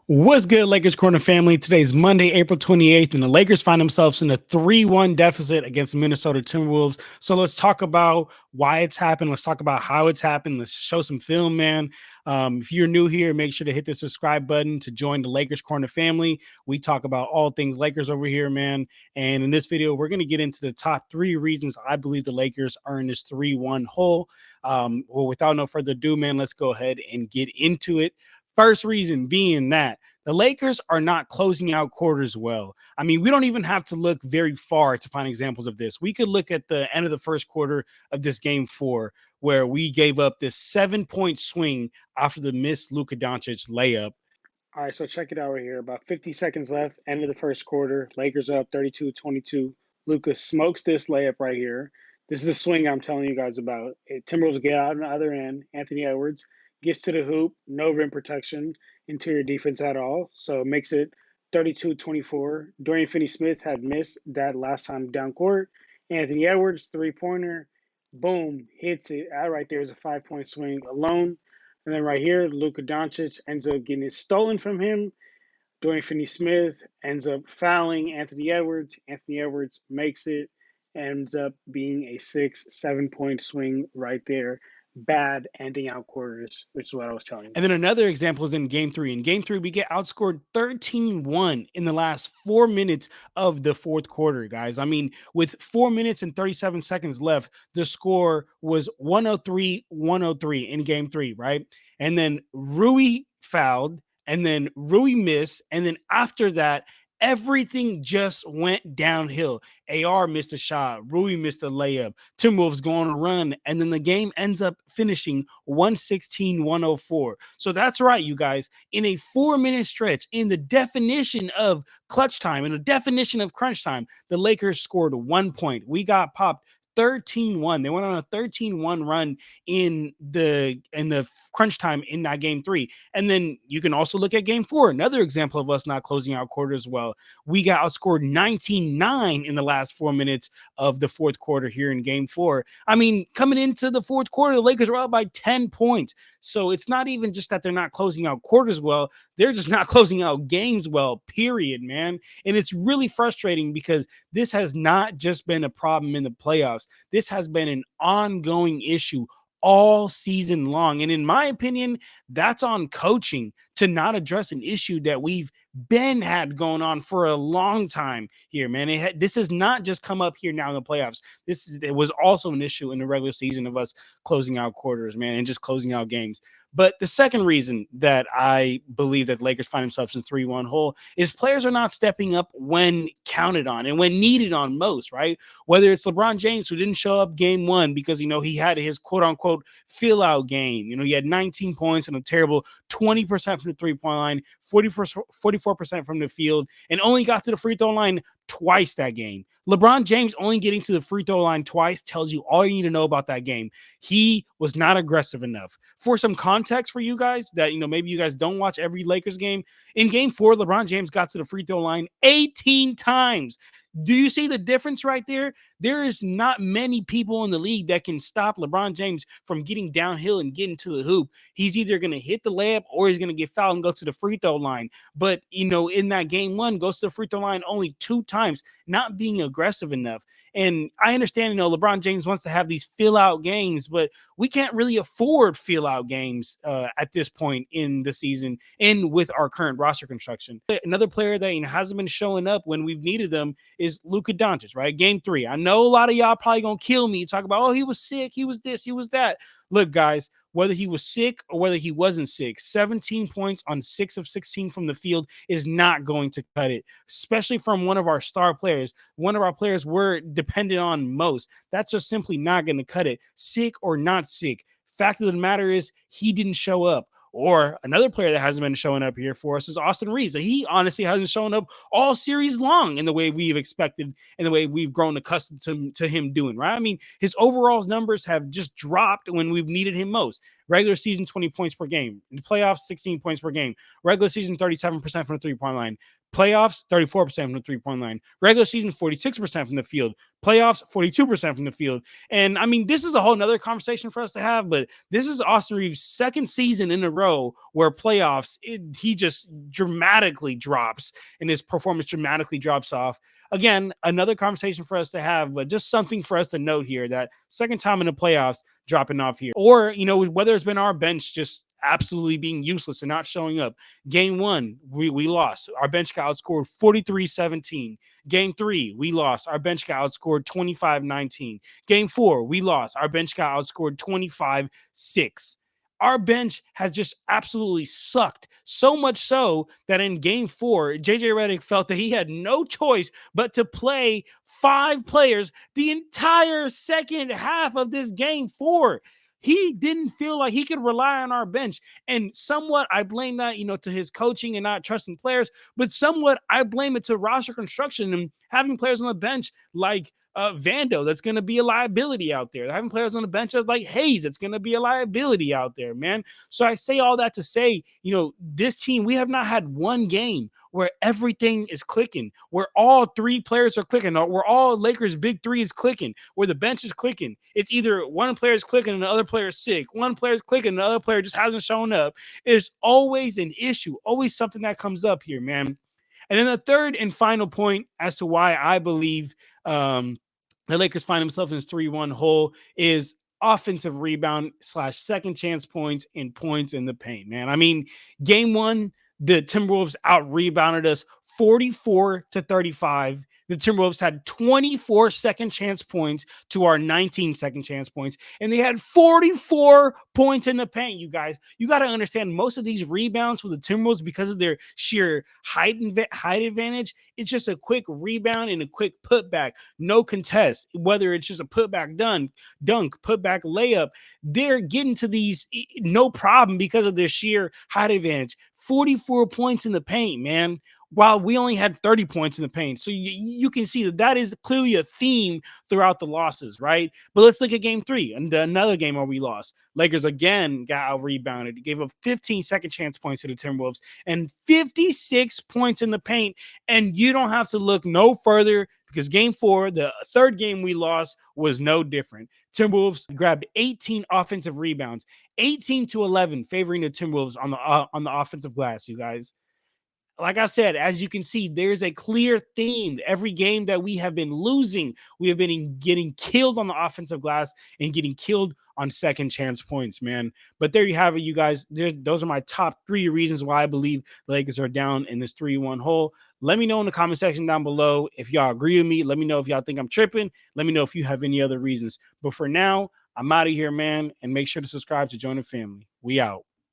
What's good, Lakers Corner family? Today's Monday, April 28th, and the Lakers find themselves in a 3-1 deficit against Minnesota Timberwolves. So let's talk about why it's happened. Let's talk about how it's happened. Let's show some film, man. If you're new here, make sure to hit the subscribe button to join the Lakers Corner family. We talk about all things Lakers over here, man. And in this video, we're going to get into the top 3 reasons I believe the Lakers are in this 3-1 hole. Well, without no further ado, man, let's go ahead and get into it. First reason being that the Lakers are not closing out quarters well. I mean, we don't even have to look very far to find examples of this. We could look at the end of the first quarter of this game 4, where we gave up this 7-point swing after the missed Luka Doncic layup. All right, so check it out right here. About 50 seconds left, end of the first quarter. Lakers up 32-22. Luka smokes this layup right here. This is the swing I'm telling you guys about. Timberwolves get out on the other end. Anthony Edwards gets to the hoop, no rim protection, interior defense at all. So it makes it 32-24. Dorian Finney-Smith had missed that last time down court. Anthony Edwards, three-pointer, boom, hits it. That right there is a 5-point swing alone. And then right here, Luka Doncic ends up getting it stolen from him. Dorian Finney-Smith ends up fouling Anthony Edwards. Anthony Edwards makes it, ends up being a 6-7 point swing right there. Bad ending out quarters, which is what I was telling you. And then another example is in game 3. In game 3, we get outscored 13-1 in the last 4 minutes of the fourth quarter, guys. I mean, with 4 minutes and 37 seconds left, the score was 103-103 in game 3, right? And then Rui fouled, and then Rui missed, and then after that, everything just went downhill. AR missed a shot. Rui missed a layup. Timberwolves go on a run, and then the game ends up finishing 116-104. So that's right, you guys. In a 4-minute stretch, in the definition of clutch time, in the definition of crunch time, the Lakers scored 1 point. We got popped 13-1. They went on a 13-1 run in the crunch time in that game 3. And then you can also look at game 4, another example of us not closing out quarters well. We got outscored 19-9 in the last 4 minutes of the fourth quarter here in game 4. I mean, coming into the fourth quarter, the Lakers were up by 10 points. So it's not even just that they're not closing out quarters well, they're just not closing out games well, period, man. And it's really frustrating because this has not just been a problem in the playoffs. This has been an ongoing issue all season long. And in my opinion, that's on coaching to not address an issue that we've had going on for a long time here, man. This has not just come up here now in the playoffs. It was also an issue in the regular season of us closing out quarters, man, and just closing out games. But the second reason that I believe that Lakers find themselves in 3-1 hole is players are not stepping up when counted on and when needed on most, right? Whether it's LeBron James, who didn't show up game 1 because, he had his quote unquote fill out game. He had 19 points and a terrible 20% from the 3-point line, 44% from the field, and only got to the free throw line twice that game. LeBron James only getting to the free throw line twice tells you all you need to know about that game. He was not aggressive enough. For some context for you guys that, maybe you guys don't watch every Lakers game, in game 4, LeBron James got to the free throw line 18 times. Do you see the difference right there? There is not many people in the league that can stop LeBron James from getting downhill and getting to the hoop. He's either going to hit the layup or he's going to get fouled and go to the free throw line. But, in that game 1, goes to the free throw line only 2 times, not being aggressive enough. And I understand, LeBron James wants to have these fill out games, but we can't really afford fill out games at this point in the season and with our current roster construction. Another player that hasn't been showing up when we've needed them is Luka Doncic, right? Game 3. I know a lot of y'all probably gonna kill me, talk about, he was sick, he was this, he was that. Look, guys, whether he was sick or whether he wasn't sick, 17 points on 6 of 16 from the field is not going to cut it, especially from one of our star players. One of our players we're dependent on most. That's just simply not going to cut it, sick or not sick. Fact of the matter is, he didn't show up. Or another player that hasn't been showing up here for us is Austin Reeves. He honestly hasn't shown up all series long in the way we've expected and the way we've grown accustomed to him doing, right? I mean, his overall numbers have just dropped when we've needed him most. Regular season, 20 points per game. In the playoffs, 16 points per game. Regular season, 37% from the three-point line. Playoffs, 34% from the three-point line. Regular season, 46% from the field. Playoffs, 42% from the field. And I mean, this is a whole nother conversation for us to have, but this is Austin Reeves' second season in a row where playoffs, he just dramatically drops and his performance dramatically drops off. Again, another conversation for us to have, but just something for us to note here that second time in the playoffs dropping off here. Or, whether it's been our bench just absolutely being useless and not showing up. Game one, we lost. Our bench got outscored 43-17. Game three, we lost. Our bench got outscored 25-19. Game four, we lost. Our bench got outscored 25-6. Our bench has just absolutely sucked, so much so that in game four, JJ Redick felt that he had no choice but to play 5 players the entire second half of this game four. He didn't feel like he could rely on our bench. And somewhat I blame that, to his coaching and not trusting players, but somewhat I blame it to roster construction and having players on the bench like Vando, that's going to be a liability out there. Having players on the bench like Hayes, that's going to be a liability out there, man. So I say all that to say, this team, we have not had one game where everything is clicking, where all 3 players are clicking, or where all Lakers' big 3 is clicking, where the bench is clicking. It's either one player is clicking and the other player is sick. One player is clicking and the other player just hasn't shown up. There's always an issue, always something that comes up here, man. And then the third and final point as to why I believe the Lakers find themselves in this 3-1 hole is offensive rebound / second chance points and points in the paint, man. I mean, game one, the Timberwolves out rebounded us 44-35. The Timberwolves had 24 second chance points to our 19 second chance points, and they had 44 points in the paint, you guys. You got to understand, most of these rebounds for the Timberwolves, because of their sheer height advantage, it's just a quick rebound and a quick putback, no contest. Whether it's just a putback dunk, putback layup, they're getting to these no problem because of their sheer height advantage. 44 points in the paint, man, while we only had 30 points in the paint. So you can see that is clearly a theme throughout the losses, right? But let's look at game 3, and another game where we lost. Lakers again got out rebounded, gave up 15 second chance points to the Timberwolves and 56 points in the paint. And you don't have to look no further, because game 4, the third game we lost, was no different. Timberwolves grabbed 18 offensive rebounds, 18-11, favoring the Timberwolves on the offensive glass, you guys. Like I said, as you can see, there's a clear theme. Every game that we have been losing, we have been getting killed on the offensive glass and getting killed on second chance points, man. But there you have it, you guys. Those are my top 3 reasons why I believe the Lakers are down in this 3-1 hole. Let me know in the comment section down below if y'all agree with me. Let me know if y'all think I'm tripping. Let me know if you have any other reasons. But for now, I'm out of here, man. And make sure to subscribe to join the family. We out.